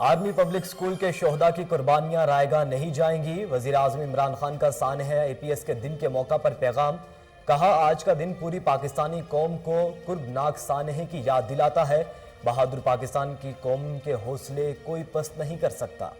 Army public school के शोहदा की कुर्बानियां रायगा नहीं जाएंगी। वजीर आजम इमरान खान का सानह APS के दिन के मौका पर पैगाम। कहा, आज का दिन पूरी पाकिस्तानी कौम को कुर्बनाक सानहे की याद दिलाता है। बहादुर पाकिस्तान की कौम के हौसले कोई पस्त नहीं कर सकता।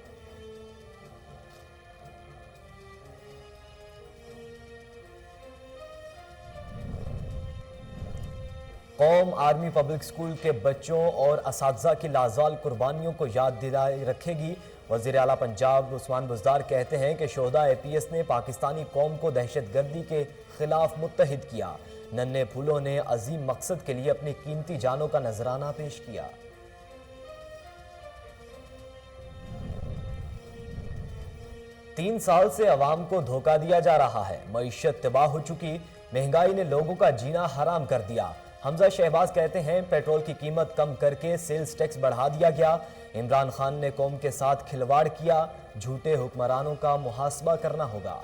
कौम आर्मी पब्लिक स्कूल के बच्चों और असातिज़ा की लाज़वाल कुर्बानियों को याद दिलाए रखेगी। वज़ीर आला पंजाब उस्मान बुज़दार कहते हैं कि शोहदा APS ने पाकिस्तानी कौम को दहशतगर्दी के खिलाफ मुत्तहिद किया। नन्हे फूलों ने अजीम मकसद के लिए अपनी कीमती जानों का नजराना पेश किया। तीन साल से अवाम को धोखा दिया जा रहा है। मईशत तबाह हो चुकी, महंगाई ने लोगों का जीना हराम कर दिया। हमजा शहबाज कहते हैं, पेट्रोल की कीमत कम करके सेल्स टैक्स बढ़ा दिया गया। इमरान खान ने कौम के साथ खिलवाड़ किया। झूठे हुक्मरानों का मुहासबा करना होगा।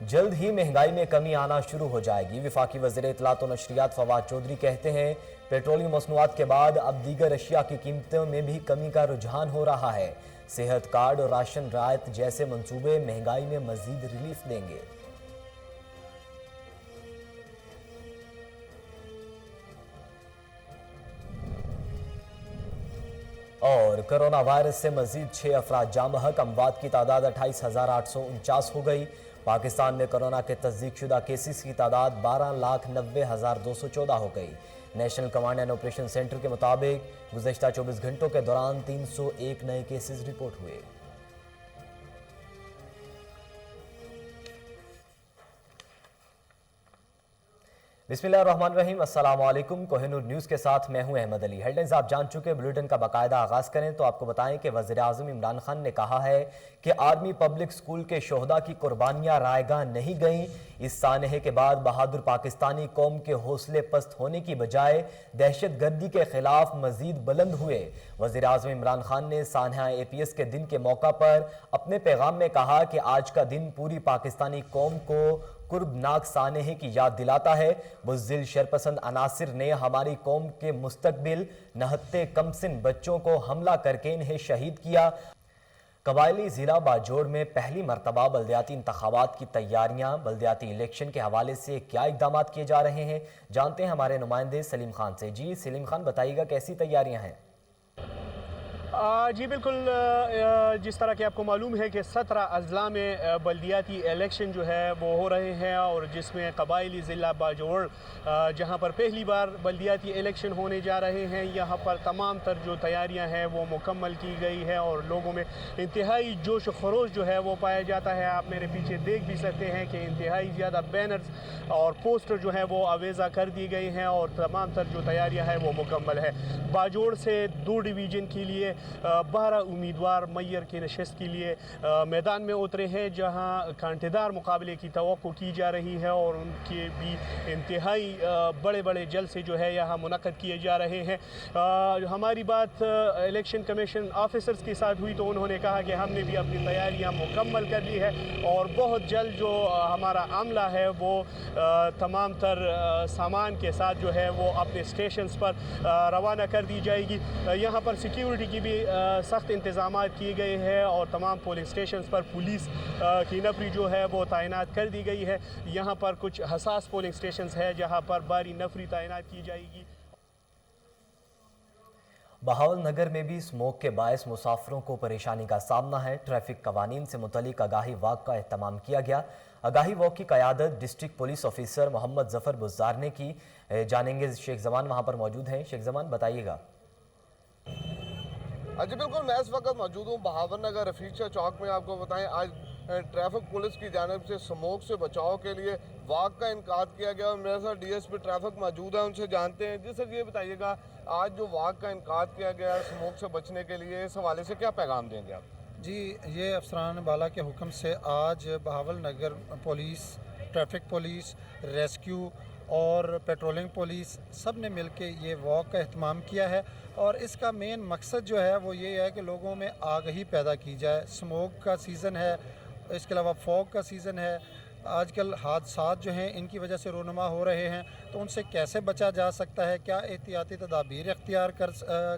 जल्द ही महंगाई में कमी आना शुरू हो जाएगी। विफाकी वज़ीर इत्तलात और नशरियात फवाद चौधरी कहते हैं, पेट्रोलियम मसनूआत के बाद अब दीगर अशिया की कीमतों में भी कमी का रुझान हो रहा है। सेहत कार्ड और राशन रायत जैसे मंसूबे महंगाई में मजीद रिलीफ देंगे। और कोरोना वायरस से मजीद 6 अफराद जाँ बहक, अमवात की तादाद 28,849 हो गई। पाकिस्तान में कोरोना के तस्दीक शुदा केसेस की तादाद 12,90,214 हो गई। National command and operation centre के मुताबिक गुज़श्ता 24 घंटों के दौरान 301 नए केसेस रिपोर्ट हुए। बिस्मिल्लाहिर्रहमानिर्रहीम, अस्सलाम वालेकुम। कोहिनूर न्यूज़ के साथ मैं हूं अहमद अली। हेडलाइंस आप जान चुके। बुलेटिन का बाकायदा आगाज करें तो आपको बताएं कि वज़ीर आज़म इमरान खान ने कहा है कि आर्मी पब्लिक स्कूल के शोहदा की कुर्बानियां रायगा नहीं गईं। इस सानहे के बाद बहादुर पाकिस्तानी कौम के हौसले पस्त होने की बजाय दहशत गर्दी के खिलाफ मजीद बुलंद हुए। वज़ीर आज़म इमरान खान ने सानहा APS के दिन के मौका पर अपने पैगाम में कहा कि आज का दिन पूरी पाकिस्तानी कौम को कुर्बनाक सानहे की याद दिलाता है। बुज़दिल शरपसंद अनासिर ने हमारी कौम के मुस्तकबिल नहत्ते कमसिन बच्चों को हमला करके इन्हें शहीद किया। कबायली जिला बाजोड़ में पहली मरतबा बल्दियाती इंतखाबात की तैयारियां। बल्दियाती इलेक्शन के हवाले से क्या इकदाम किए जा रहे हैं, जानते हैं हमारे नुमाइंदे सलीम खान से। जी सलीम खान, बताइएगा कैसी तैयारियां हैं? जी बिल्कुल, जिस तरह कि आपको मालूम है कि 17 अजला में बल्दियाती इलेक्शन जो है वो हो रहे हैं, और जिसमें कबायली ज़िला बाजोड़ जहां पर पहली बार बल्दियाती इलेक्शन होने जा रहे हैं, यहां पर तमाम तर जो तैयारियां हैं वो मुकम्मल की गई है और लोगों में इंतहाई जोश खरोश जो है वो पाया जाता है। आप मेरे पीछे देख भी सकते हैं कि इंतहाई ज़्यादा बैनर्स और पोस्टर जो है वो आवेज़ा कर दी गई हैं और तमाम तर जो तैयारियाँ हैं वो मुकम्मल है। बाजोड़ से 2 डिवीज़न के लिए 12 उम्मीदवार मैयर की नशस्त के लिए मैदान में उतरे हैं, जहां कांटेदार मुकाबले की तवक्को की जा रही है और उनके भी इंतहाई बड़े बड़े जलसे जो है यहाँ मुनक़द किए जा रहे हैं। हमारी बात इलेक्शन कमीशन ऑफिसर्स के साथ हुई तो उन्होंने कहा कि हमने भी अपनी तैयारियाँ मुकम्मल कर ली है और बहुत जल्द जो हमारा अमला है वो तमाम तर सामान के साथ जो है वो अपने स्टेशंस पर रवाना कर दी जाएगी। यहाँ पर सिक्योरिटी की भी सख्त इंतज़ाम किए गए हैं और तमाम पोलिंग स्टेशंस पर पुलिस की नफरी जो है वो तैनात कर दी गई है। यहाँ पर कुछ हसास पोलिंग स्टेशंस है जहाँ पर भारी नफरी तैनात की जाएगी। बहावल नगर में भी स्मोक के बायस मुसाफिरों को परेशानी का सामना है। ट्रैफिक कवानीन से मुतल्लिक आगाही वॉक का एहतमाम किया गया। आगाही वॉक की क़यादत district police officer Mohammad Zafar Buzdar ने की। जानेंगे, शेख जमान वहाँ पर मौजूद हैं। शेख जमान, बताइएगा। जी बिल्कुल, मैं इस वक्त मौजूद हूँ बहावर नगर रफीक चौक में। आपको बताएं, आज ट्रैफिक पुलिस की जानिब से स्मोक से बचाव के लिए वॉक का इनकाद किया गया और मेरे साथ DSP ट्रैफिक मौजूद है, उनसे जानते हैं। जी सर, ये बताइएगा, आज जो वॉक का इनकाद किया गया है स्मोक से बचने के लिए, इस हवाले से क्या पैगाम देंगे आप? जी, ये अफसरान बाला के हुक्म से आज बहावल नगर पुलिस, ट्रैफिक पुलिस, रेस्क्यू और पेट्रोलिंग पुलिस सब ने मिलकर ये वॉक का अहतमाम किया है और इसका मेन मकसद जो है वो ये है कि लोगों में आगाही पैदा की जाए। स्मोक का सीज़न है, इसके अलावा फॉग का सीज़न है, آج کل حادثات جو ہیں ان کی وجہ سے رونما ہو رہے ہیں، تو ان سے کیسے بچا جا سکتا ہے، کیا احتیاطی تدابیر اختیار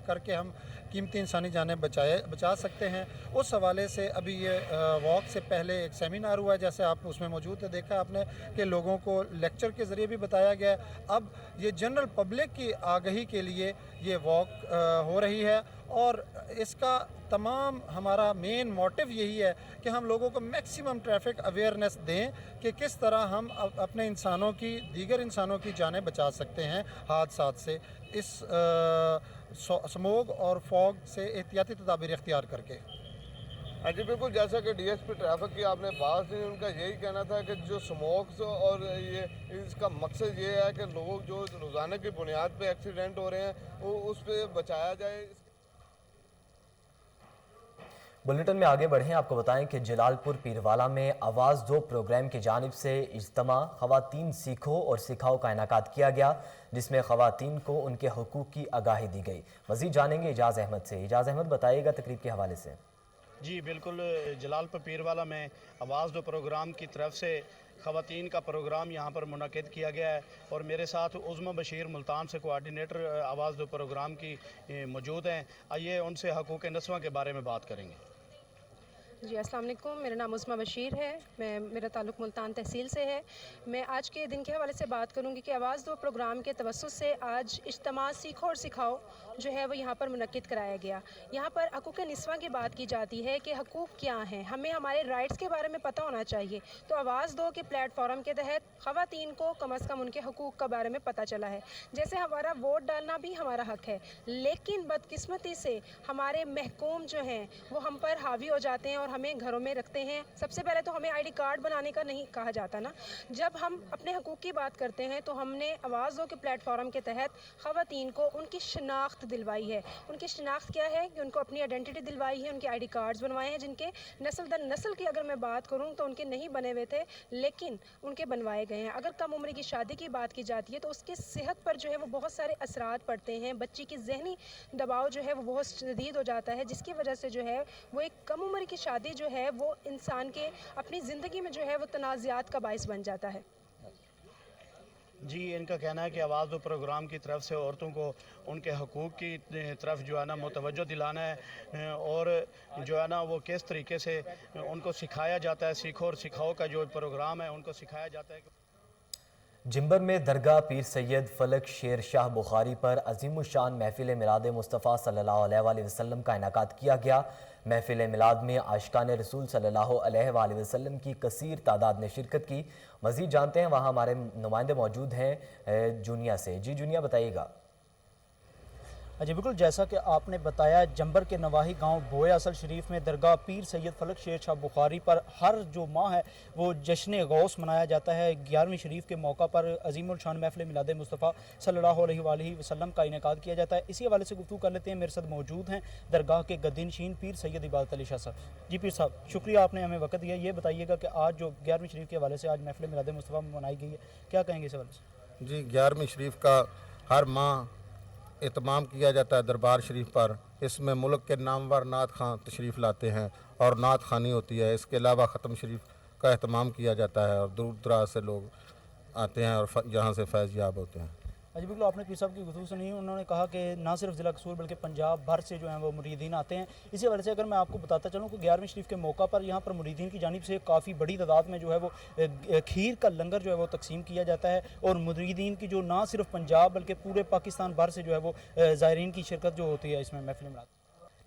کر کے ہم قیمتی انسانی جانیں بچا سکتے ہیں، اس حوالے سے ابھی یہ واک سے پہلے ایک سیمینار ہوا ہے، جیسے آپ اس میں موجود تھے، دیکھا آپ نے کہ لوگوں کو لیکچر کے ذریعے بھی بتایا گیا ہے۔ اب یہ جنرل پبلک کی آگہی کے لیے یہ واک ہو رہی ہے، اور اس کا تمام ہمارا مین موٹیو یہی ہے کہ ہم لوگوں کو میکسیمم ٹریفک اویئرنیس دیں کہ کس طرح ہم اپنے دیگر انسانوں کی جانیں بچا سکتے ہیں حادثات سے، اس سموگ اور فوگ سے احتیاطی تدابیر اختیار کر کے۔ ہاں جی بالکل، جیسا کہ ڈی ایس پی ٹریفک کی آپ نے بات سنی، ان کا یہی کہنا تھا کہ جو سموکس اور یہ اس کا مقصد یہ ہے کہ لوگ جو روزانہ کی بنیاد پہ ایکسیڈنٹ ہو رہے ہیں وہ اس پہ بچایا جائے۔ بلیٹن میں آگے بڑھیں، آپ کو بتائیں کہ جلال پور پیروالا میں آواز دو پروگرام کی جانب سے اجتماع خواتین سیکھو اور سکھاؤ کا انعقاد کیا گیا، جس میں خواتین کو ان کے حقوق کی آگاہی دی گئی۔ مزید جانیں گے اعجاز احمد سے۔ اعجاز احمد، بتائیے گا تقریب کے حوالے سے۔ جی بالکل، جلال پور پیروالا میں آواز دو پروگرام کی طرف سے خواتین کا پروگرام یہاں پر منعقد کیا گیا ہے، اور میرے ساتھ عظمی بشیر ملتان سے کوارڈینیٹر آواز دو پروگرام کی موجود ہیں۔ آئیے ان سے حقوق نسواں کے بارے میں بات کریں گے۔ جی السلام علیکم، میرا نام عظمی بشیر ہے، میرا تعلق ملتان تحصیل سے ہے۔ میں آج کے دن کے حوالے سے بات کروں گی کہ آواز دو پروگرام کے توسط سے آج اجتماع سیکھو اور سکھاؤ جو ہے وہ یہاں پر منعقد کرایا گیا۔ یہاں پر حقوق نسواں کی بات کی جاتی ہے کہ حقوق کیا ہیں، ہمیں ہمارے رائٹس کے بارے میں پتہ ہونا چاہیے۔ تو آواز دو کے پلیٹ فارم کے تحت خواتین کو کم از کم ان کے حقوق کے بارے میں پتہ چلا ہے۔ جیسے ہمارا ووٹ ڈالنا بھی ہمارا حق ہے، لیکن بدقسمتی سے ہمارے محکوم جو ہیں وہ ہم پر حاوی ہو جاتے ہیں اور ہمیں گھروں میں رکھتے ہیں۔ سب سے پہلے تو ہمیں آئی ڈی کارڈ بنانے کا نہیں کہا جاتا نا۔ جب ہم اپنے حقوق کی بات کرتے ہیں تو ہم نے آواز دو کے پلیٹ فارم کے تحت خواتین کو ان کی شناخت دلوائی ہے۔ ان کی شناخت کیا ہے کہ ان کو اپنی آئیڈینٹی دلوائی ہے، ان کے آئی ڈی کارڈز بنوائے ہیں، جن کے نسل در نسل کی اگر میں بات کروں تو ان کے نہیں بنے ہوئے تھے، لیکن ان کے بنوائے گئے ہیں۔ اگر کم عمر کی شادی کی بات کی جاتی ہے تو اس کی صحت پر جو ہے وہ بہت سارے اثرات پڑتے ہیں، بچی کی ذہنی دباؤ جو ہے وہ بہت شدید ہو جاتا ہے، جس کی وجہ سے جو ہے وہ ایک کم عمر کی شادی جو ہے وہ انسان کے اپنی زندگی میں جو ہے وہ تنازعات کا باعث بن جاتا ہے۔ جی ان کا کہنا ہے کہ آواز دو پروگرام کی طرف سے عورتوں کو ان کے حقوق کی طرف جو ہے نا متوجہ دلانا ہے، اور جو ہے نا وہ کس طریقے سے ان کو سکھایا جاتا ہے۔ سیکھو اور سکھاؤ کا جو پروگرام ہے ان کو سکھایا جاتا ہے۔ جمبر میں درگاہ پیر سید فلک شیر شاہ بخاری پر عظیم الشان محفل میلاد مصطفیٰ صلی اللہ علیہ وآلہ وسلم کا انعقاد کیا گیا۔ محفل میلاد میں عاشقان رسول صلی اللہ علیہ وآلہ وسلم کی کثیر تعداد نے شرکت کی۔ مزید جانتے ہیں، وہاں ہمارے نمائندے موجود ہیں جونیا سے۔ جی جونیا، بتائیے گا۔ جی بالکل، جیسا کہ آپ نے بتایا، جمبر کے نواحی گاؤں بویا اصل شریف میں درگاہ پیر سید فلک شیر شاہ بخاری پر ہر جو ماہ ہے وہ جشن غوث منایا جاتا ہے۔ 11ویں شریف کے موقع پر عظیم الشان محفل میلاد مصطفیٰ صلی اللہ علیہ وآلہ وسلم کا انعقاد کیا جاتا ہے۔ اسی حوالے سے گفتگو کر لیتے ہیں، میرے ساتھ موجود ہیں درگاہ کے گدی نشین پیر سید عبادت علی شاہ صاحب۔ جی پیر صاحب، شکریہ آپ نے ہمیں وقت دیا۔ یہ بتائیے گا کہ آج جو 11ویں شریف کے حوالے سے آج محفل میلاد مصطفیٰ منائی گئی ہے، کیا کہیں گے اس حوالے سے؟ جی 11ویں شریف کا ہر ماہ اہتمام کیا جاتا ہے دربار شریف پر۔ اس میں ملک کے نامور نعت خواں تشریف لاتے ہیں اور نعت خوانی ہوتی ہے۔ اس کے علاوہ ختم شریف کا اہتمام کیا جاتا ہے اور دور دراز سے لوگ آتے ہیں اور یہاں سے فیض یاب ہوتے ہیں۔ جی بالکل، آپ نے پیر صاحب کی گفتگو سنی، انہوں نے کہا کہ نہ صرف ضلع قصور بلکہ پنجاب بھر سے جو ہیں وہ مریدین آتے ہیں۔ اسی حوالے سے اگر میں آپ کو بتاتا چلوں کہ 11ویں شریف کے موقع پر یہاں پر مریدین کی جانب سے کافی بڑی تعداد میں جو ہے وہ کھیر کا لنگر جو ہے وہ تقسیم کیا جاتا ہے، اور مریدین کی جو نہ صرف پنجاب بلکہ پورے پاکستان بھر سے جو ہے وہ زائرین کی شرکت جو ہوتی ہے اس میں محفل میلاد۔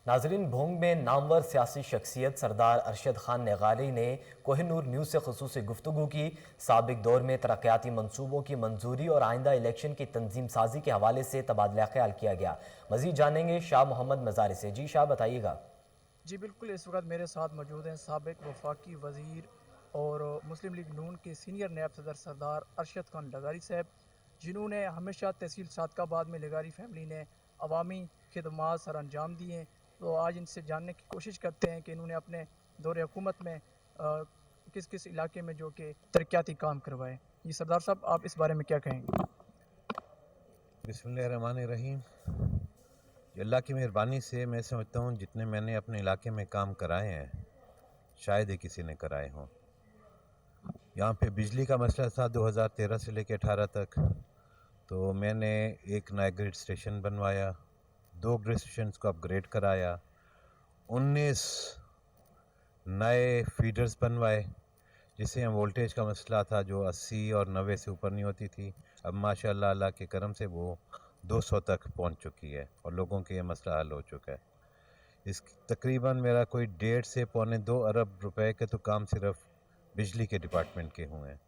ناظرین، بھونگ میں نامور سیاسی شخصیت سردار ارشد خان نغاری نے کوہ نور نیوز سے خصوصی گفتگو کی۔ سابق دور میں ترقیاتی منصوبوں کی منظوری اور آئندہ الیکشن کی تنظیم سازی کے حوالے سے تبادلہ خیال کیا گیا۔ مزید جانیں گے شاہ محمد مزاری سے۔ جی شاہ، بتائیے گا۔ جی بالکل، اس وقت میرے ساتھ موجود ہیں سابق وفاقی وزیر اور مسلم لیگ نون کے سینئر نیب صدر سردار ارشد خان لغاری صاحب، جنہوں نے ہمیشہ تحصیل صادقہ آباد میں لغاری فیملی نے عوامی خدمات سر انجام دیے ہیں۔ تو آج ان سے جاننے کی کوشش کرتے ہیں کہ انہوں نے اپنے دور حکومت میں کس کس علاقے میں جو کہ ترقیاتی کام کروائے۔ جی سردار صاحب، آپ اس بارے میں کیا کہیں گے؟ بسم اللہ الرحمن الرحیم۔ اللہ کی مہربانی سے میں سمجھتا ہوں جتنے میں نے اپنے علاقے میں کام کرائے ہیں شاید ہی کسی نے کرائے ہوں۔ यहाँ पे बिजली का मसला था 2013 से लेकर 18 तक, तो मैंने एक नया ग्रिड स्टेशन बनवाया, 2 ग्रिड स्टेशन को अपग्रेड कराया, 19 नए फीडर्स बनवाए, जिससे हम वोल्टेज का मसला था जो 80 और 90 से ऊपर नहीं होती थी, अब माशाल्लाह अल्लाह के करम से वो 200 तक पहुंच चुकी है और लोगों के ये मसला हल हो चुका है। इस तकरीबन मेरा कोई 1.5 से पौने 2 अरब रुपए के तो काम सिर्फ बिजली के डिपार्टमेंट के हुए हैं।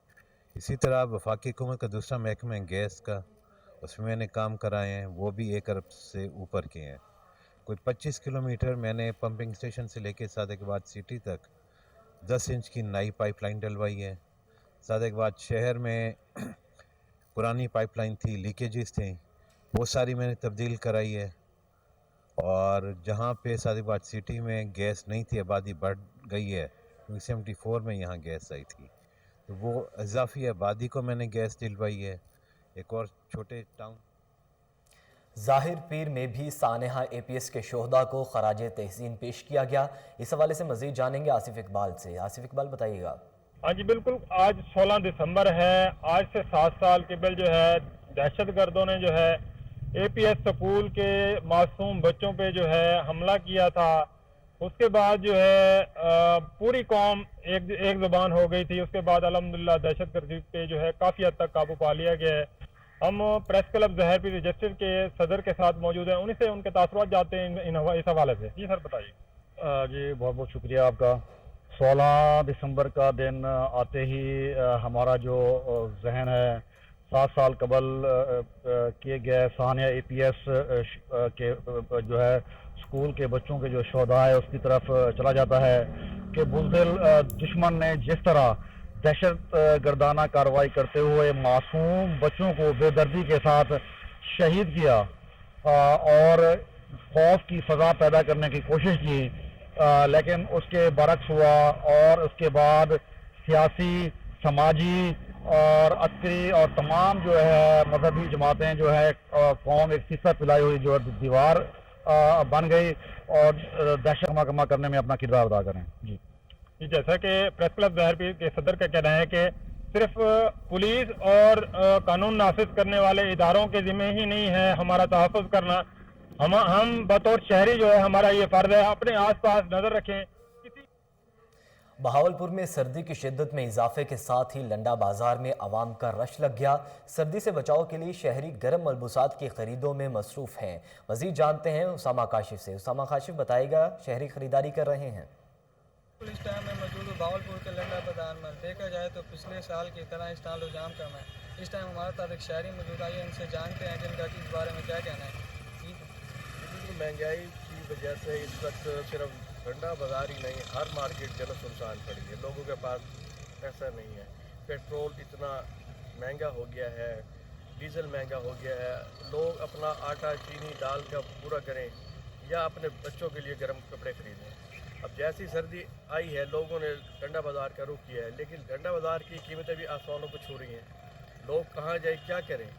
इसी तरह वफाकी हुकूमत का दूसरा महकमा है गैस का, उसमें मैंने काम कराए हैं, वो भी 1 अरब से ऊपर के हैं। कोई 25 किलोमीटर मैंने पंपिंग स्टेशन से लेके सादिकाबाद सिटी तक 10 इंच की नई पाइपलाइन डलवाई है। सादिकाबाद शहर में पुरानी पाइपलाइन थी, लीकेजेस थे, वो सारी मैंने तब्दील कराई है। और जहाँ पे सादिकाबाद सिटी में गैस नहीं थी, आबादी बढ़ गई है क्योंकि 74 में यहाँ गैस आई थी, तो वो इजाफी आबादी को मैंने गैस दिलवाई है। एक और छोटे टाउन ज़ाहिर पीर में भी सानेहा APS के शोहदा को खराज तहसीन पेश किया गया। इस हवाले से मज़ीद जानेंगे आसिफ इकबाल से। आसिफ इकबाल बताइएगा। हाँ जी बिल्कुल, आज 16 दिसंबर है। आज से 7 साल कबल जो है दहशत गर्दों ने जो है APS स्कूल के मासूम बच्चों पे जो है हमला किया था। उसके बाद जो है पूरी कौम एक ज़ुबान हो गई थी। उसके बाद अल्हम्दुलिल्लाह दहशत गर्दी पे जो है काफ़ी हद तक काबू पा लिया गया है। हम प्रेस क्लब ज़ाहिर पीर रजिस्टर के सदर के साथ मौजूद हैं, उन्हीं से उनके तासुरात जानते हैं इस हवाले से। जी सर बताइए। जी बहुत बहुत शुक्रिया आपका। 16 दिसंबर का दिन आते ही हमारा जो जहन है 7 साल कबल किए गए सानिया APS के जो है स्कूल के बच्चों के जो शोधा है उसकी तरफ चला जाता है कि बुज़दिल दुश्मन ने जिस तरह दहशत गर्दाना कार्रवाई करते हुए मासूम बच्चों को बेदर्दी के साथ शहीद किया और खौफ की फ़ज़ा पैदा करने की कोशिश की, लेकिन उसके बरक्स हुआ और उसके बाद सियासी, समाजी और अस्करी और तमाम जो है मजहबी जमातें जो है कौम एक सीसा पिलाई हुई जो दीवार बन गई और दहशत कमा करने में अपना किरदार अदा करें। जी जैसा कि प्रेस क्लब ज़ाहिर पीर के सदर का कहना है कि सिर्फ पुलिस और कानून नाफिज करने वाले इदारों के ज़िम्मे ही नहीं है हमारा तहफ़्फ़ुज़ करना, हम बतौर शहरी जो है हमारा ये फ़र्ज़ है अपने आस पास नज़र रखें। बहावलपुर में सर्दी की शिद्दत में इजाफे के साथ ही लंडा बाजार में आवाम का रश लग गया। सर्दी से बचाव के लिए शहरी गर्म मलबूसात की खरीदों में मसरूफ़ हैं। मज़ीद जानते हैं उसामा काशिफ से। उसामा काशिफ बताएगा शहरी खरीदारी कर रहे हैं। इस टाइम में मौजूद बहावलपुर के लंडा बाजार में देखा जाए तो पिछले साल की तरह इस साल रुझान कम है। इस टाइम हमारे साथ एक शहरी मौजूद है, इनसे जानते हैं कि इनका इस बारे में क्या कहना है। महंगाई की वजह से इस वक्त सिर्फ लंडा बाजार ही नहीं, हर मार्केट जन सुनसान पड़ी है। लोगों के पास पैसा नहीं है, पेट्रोल इतना महंगा हो गया है, डीजल महंगा हो गया है। लोग अपना आटा चीनी दाल का पूरा करें या अपने बच्चों के लिए गर्म कपड़े खरीदें। अब जैसी सर्दी आई है लोगों ने लंडा बाज़ार का रुख किया है, लेकिन लंडा बाज़ार की कीमतें भी आसमानों को छू रही हैं। लोग कहाँ जाए, क्या करें।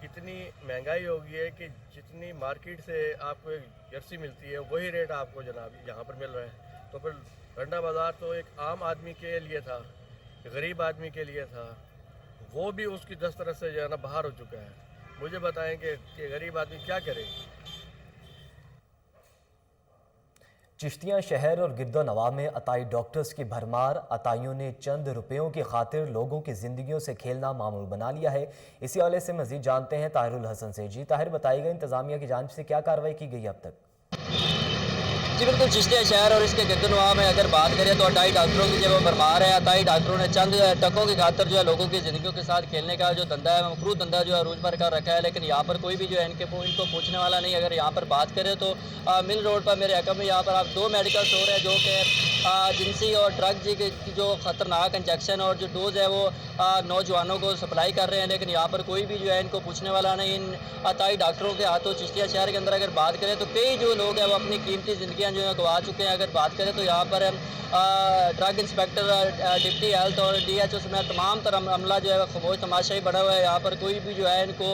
इतनी महंगाई हो गई है कि जितनी मार्केट से आपको एक जर्सी मिलती है वही रेट आपको जनाब यहाँ पर मिल रहा है। तो फिर लंडा बाज़ार तो एक आम आदमी के लिए था, गरीब आदमी के लिए था, वो भी उसकी दस्तरस से जो है ना बाहर हो चुका है। मुझे बताएं कि गरीब आदमी क्या करे। चिश्तियाँ शहर और गिरदो नवाह में अताई डॉक्टर्स की भरमार। अताइयों ने चंद रुपयों की खातिर लोगों की ज़िंदगियों से खेलना मामूल बना लिया है। इसी हवाले से मज़ीद जानते हैं ताहिरुल हसन से। जी ताहिर बताइएगा इंतज़ामिया की जानिब से क्या कार्रवाई की गई अब तक। जी बिल्कुल, चिश्तिया शहर और इसके गिरदनवा में अगर बात करें तो अताई डॉक्टरों की जब भरमार है। अताई डॉक्टरों ने चंद टकों की खातर जो है लोगों की ज़िंदगियों के साथ खेलने का जो धंधा है, मकरूह धंधा जो है अरूज पर कर रखा है। लेकिन यहाँ पर कोई भी जो है इनको पूछने वाला नहीं। अगर यहाँ पर बात करें तो मिल रोड पर मेरे हकम में यहाँ पर आप 2 मेडिकल स्टोर है जो कि जिनसी और ड्रग की जो ख़तरनाक इंजेक्शन और जो डोज है वो नौजवानों को सप्लाई कर रहे हैं। लेकिन यहाँ पर कोई भी जो है इनको पूछने वाला नहीं। इन अताई डॉक्टरों के हाथों चिश्तिया शहर के अंदर अगर बात करें तो कई जो लोग हैं वो अपनी कीमती ज़िंदगी जिंदगियां जो है गंवा चुके हैं। अगर बात करें तो यहाँ पर ड्रग इंस्पेक्टर, डिप्टी हेल्थ और DHO समेत तमाम तरह अमला जो है खामोश तमाशा ही बना हुआ है। यहाँ पर कोई भी जो है इनको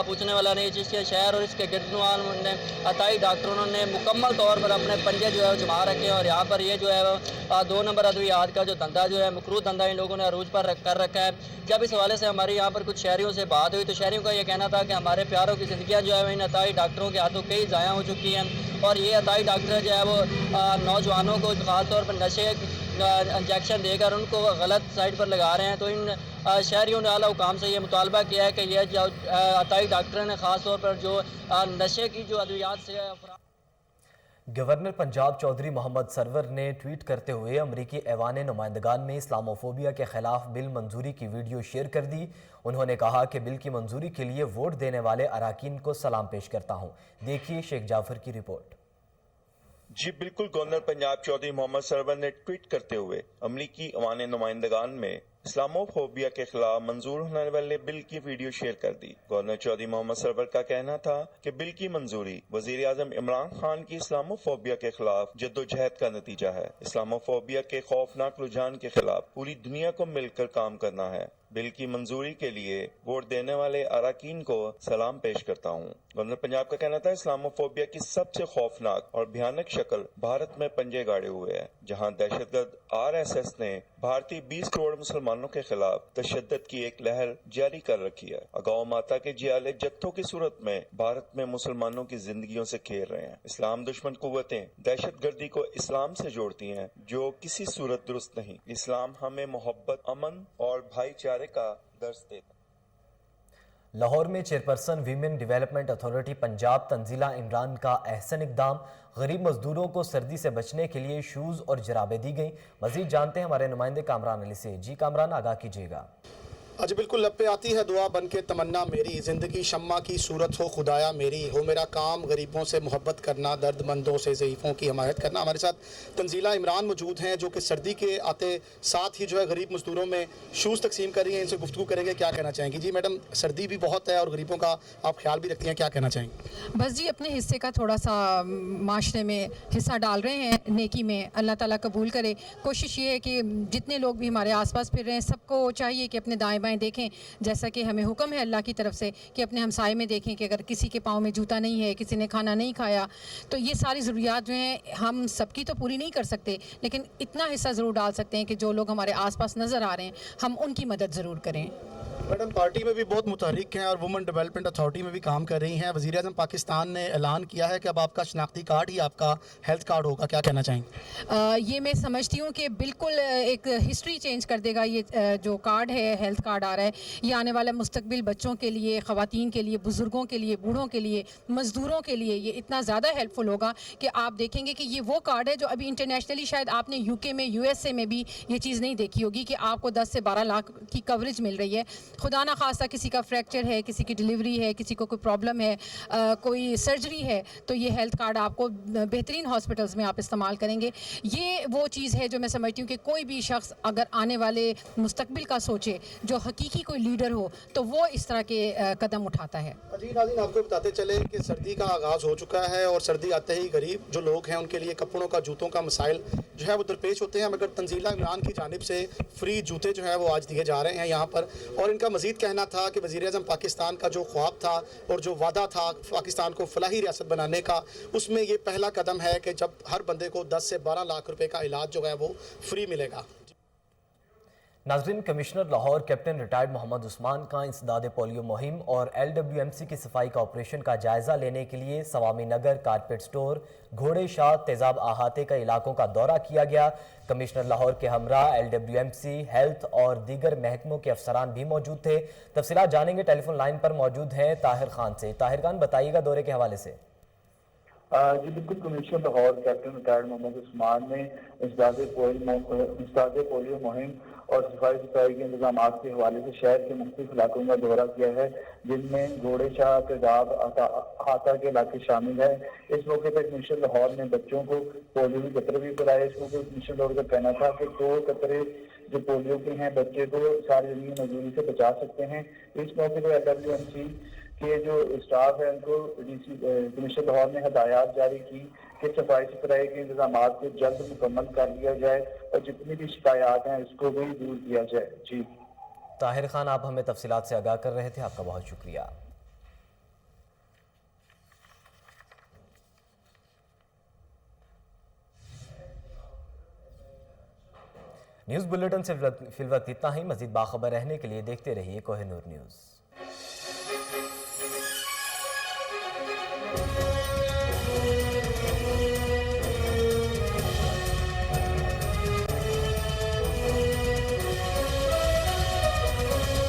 पूछने वाला नहीं। चिश्तिया शहर और इसके गिरदनुमान ने अताई डॉक्टरों ने मुकम्मल तौर पर अपने पंजे जो है जमा रखे हैं और यहाँ पर ये जो है 2 नंबर अद्वियात का जो धंधा जो है मकरू धंधा इन लोगों ने अरूज पर कर रखा है। जब इस हवाले से हमारी यहाँ पर कुछ शहरियों से बात हुई तो शहरियों का ये कहना था कि हमारे प्यारों की ज़िंदगियाँ जो है इन अताई डॉक्टरों के हाथों कई ज़ाया हो चुकी हैं और ये अताई डॉक्टर जो है वो नौजवानों को ख़ास तौर पर नशे इंजेक्शन देकर उनको गलत साइड पर लगा रहे हैं। तो इन शहरियों ने आला हुकाम से ये मुतालबा किया है कि ये जो अताई डॉक्टर ने ख़ास तौर पर जो नशे की जो अद्वियात से गवर्नर पंजाब चौधरी मोहम्मद सरवर ने ट्वीट करते हुए अमरीकी ऐवान नुमाइंदगान में इस्लामोफोबिया के खिलाफ बिल मंजूरी की वीडियो शेयर कर दी। उन्होंने कहा कि बिल की मंजूरी के लिए वोट देने वाले अराकीन को सलाम पेश करता हूँ। देखिए शेख जाफर की रिपोर्ट। जी बिल्कुल, गवर्नर पंजाब चौधरी मोहम्मद सरवर ने ट्वीट करते हुए अमरीकी ऐवान नुमाइंदगान में इस्लामोफोबिया के खिलाफ मंजूर होने वाले बिल की वीडियो शेयर कर दी। गवर्नर चौधरी मोहम्मद सरवर का कहना था कि बिल की मंजूरी वजीर आजम इमरान खान की इस्लामोफोबिया के खिलाफ जद्दोजहद का नतीजा है। इस्लामोफोबिया के खौफनाक रुझान के खिलाफ पूरी दुनिया को मिलकर काम करना है। बिल की मंजूरी के लिए वोट देने वाले अराकीन को सलाम पेश करता हूँ। गवर्नर पंजाब का कहना था इस्लामोफोबिया की सबसे खौफनाक और भयानक शक्ल भारत में पंजे गाड़े हुए है, जहाँ दहशतगर्द RSS ने भारतीय 20 करोड़ मुसलमानों के खिलाफ तशद्दुद की एक लहर जारी कर रखी है। अगाऊ माता के जियाले जत्थों की सूरत में भारत में मुसलमानों की जिंदगियों से खेल रहे हैं। इस्लाम दुश्मन कुव्वतें दहशतगर्दी को इस्लाम से जोड़ती हैं, जो किसी सूरत दुरुस्त नहीं। इस्लाम हमें मोहब्बत, अमन और भाईचारे का दर्स देता। लाहौर में chairperson women development authority Punjab Tanzila Imran का अहसन इकदाम। गरीब मजदूरों को सर्दी से बचने के लिए शूज़ और जराबें दी गई। मजीद जानते हैं हमारे नुमाइंदे कामरान अली से। जी कामरान, आगाह कीजिएगा। आज बिल्कुल लब पे आती है दुआ बन के तमन्ना मेरी, ज़िंदगी शम्मा की सूरत हो खुदाया मेरी, हो मेरा काम गरीबों से मोहब्बत करना, दर्दमंदों से ज़ईफ़ों की हमायत करना। हमारे साथ तंजीला इमरान मौजूद हैं जो कि सर्दी के आते साथ ही जो है गरीब मजदूरों में शूज़ तकसीम कर रही हैं। इनसे गुफ्तगू करेंगे, क्या कहना चाहेंगी। जी मैडम, सर्दी भी बहुत है और गरीबों का आप ख्याल भी रखती हैं, क्या कहना चाहेंगी। बस जी, अपने हिस्से का थोड़ा सा माशरे में हिस्सा डाल रहे हैं नेकी में, अल्लाह ताला कबूल करे। कोशिश ये है कि जितने लोग भी हमारे आसपास फिर रहे हैं सबको चाहिए कि अपने दाएं बाएं देखें, जैसा कि हमें हुक्म है अल्लाह की तरफ से कि अपने हमसाए में देखें कि अगर किसी के पाँव में जूता नहीं है, किसी ने खाना नहीं खाया, तो ये सारी ज़रूरियात जो हैं हम सबकी तो पूरी नहीं कर सकते, लेकिन इतना हिस्सा ज़रूर डाल सकते हैं कि जो लोग हमारे आसपास नज़र आ रहे हैं हम उनकी मदद ज़रूर करें। मैडम, पार्टी में भी बहुत मुतहरिक हैं और वुमेन डेवलपमेंट अथॉरिटी में भी काम कर रही हैं। वज़ीर आज़म पाकिस्तान ने ऐलान किया है कि अब आपका शनाख्ती कार्ड ही आपका हेल्थ कार्ड होगा, क्या कहना चाहेंगे। ये मैं समझती हूँ कि बिल्कुल एक हिस्ट्री चेंज कर देगा। ये जो कार्ड है, हेल्थ कार्ड आ रहा है, ये आने वाले मुस्तकबिल बच्चों के लिए, ख़वातीन के लिए, बुज़ुर्गों के लिए, बूढ़ों के लिए, मज़दूरों के लिए ये इतना ज़्यादा हेल्पफुल होगा कि आप देखेंगे कि ये वो कार्ड है जो अभी इंटरनेशनली शायद आपने UK में, USA में भी ये चीज़ नहीं देखी होगी कि आपको 10 से 12 लाख की कवरेज मिल रही है। खुदा ना खासा किसी का फ्रैक्चर है, किसी की डिलीवरी है, किसी को कोई प्रॉब्लम है, कोई सर्जरी है, तो ये हेल्थ कार्ड आपको बेहतरीन हॉस्पिटल्स में आप इस्तेमाल करेंगे। ये वो चीज़ है जो मैं समझती हूँ कि कोई भी शख्स अगर आने वाले मुस्तकबिल का सोचे, जो हकीकी कोई लीडर हो, तो वो इस तरह के कदम उठाता है। जी नाज़रीन, आपको बताते चले कि सर्दी का आगाज़ हो चुका है और सर्दी आते ही गरीब जो लोग हैं उनके लिए कपड़ों का, जूतों का मसाइल जो है वो दरपेश होते हैं। मगर तंजीला इमरान की जानिब से फ्री जूते जो है वो आज दिए जा रहे हैं यहाँ पर। और इनका मज़ीद कहना था कि वज़ीर आज़म पाकिस्तान का जो ख्वाब था और जो वादा था पाकिस्तान को फलाही रियासत बनाने का, उसमें ये पहला कदम है कि जब हर बंदे को 10 से 12 लाख रुपए का इलाज जो है वो फ्री मिलेगा। नाज़रीन, commissioner Lahore captain retired Mohammad Usman का इंसदाद पोलियो मुहिम और LWMC की सफाई का ऑपरेशन का जायजा लेने के लिए सवामी नगर, कारपेट स्टोर, घोड़े शाह, तेजाब अहाते का इलाकों का दौरा किया गया। कमिश्नर लाहौर के हमरा LWMC, हेल्थ और दीगर महकमों के अफसरान भी मौजूद थे। तफसीलात जानेंगे, टेलीफोन लाइन पर मौजूद हैं ताहिर खान से। ताहिर खान, बताइएगा दौरे के हवाले से। जी बिल्कुल, commissioner Lahore captain retired Mohammad Usman ने इंसदाद पोलियो मुहिम और सफाई सुथराई के इंतजाम के हवाले से शहर के मुख्तलिफ इलाकों का दौरा किया है, जिनमें घोड़े शाह, तेजाब अहाता के इलाके शामिल है। इस मौके पर कमिश्नर लाहौर ने बच्चों को पोलियो के कतरे भी पिलाए। इस मौके पर कमिश्नर लाहौर का कहना था कि 2 कतरे जो पोलियो के हैं बच्चे को सारी जिंदगी मजदूरी से बचा सकते हैं। इस मौके पर LWMC के जो स्टाफ है उनको कमिश्नर लाहौर ने हदायत जारी की کہ صفائی ستھرائی کے انتظامات کو جلد مکمل کر لیا جائے اور جتنی بھی شکایات ہیں اس کو بھی دور کیا جائے. جی طاہر خان، آپ ہمیں تفصیلات سے آگاہ کر رہے تھے، آپ کا بہت شکریہ. نیوز بلیٹن سے فی الوقت اتنا ہی. مزید باخبر رہنے کے لیے دیکھتے رہیے کوہ نور نیوز.